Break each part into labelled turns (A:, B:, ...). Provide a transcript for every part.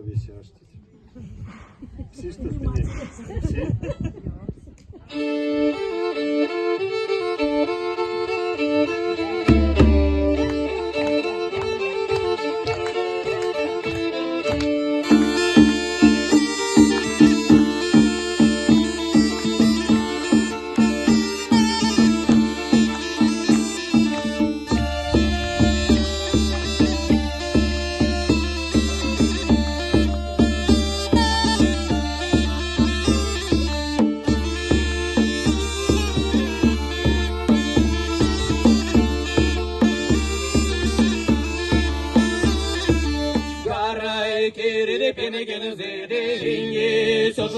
A: to висящий. Все что ты все.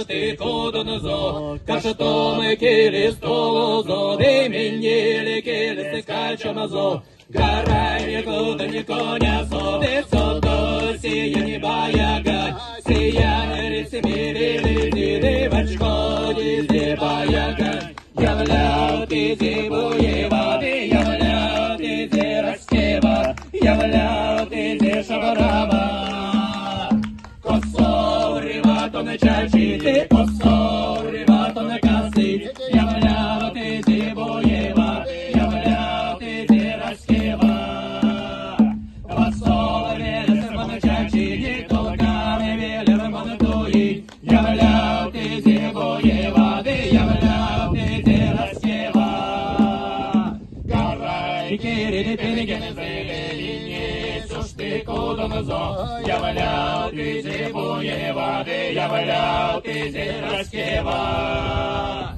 B: Ти подонзо, каштоми кілістолозо, де мені кілісти качамазо, гарай кудені конясо, де сото сіяні баяга, сіяні риси мірі, де бачко дізі баяга, являв ти зібуєва, де являв ти зі раскева, являв ти зі шабарама. Чачі, ти посорива, то не каси, являв ти зібоєва, являв ти зірашкева. Васола віля сермана чачі, ніколка не віля ремона туї, являв ти зібоєва, являв ти зірашкева. Карай, кири, пінігени зелені, сушти кудонозо, являв ти зібоєва, являв ти зірашкева.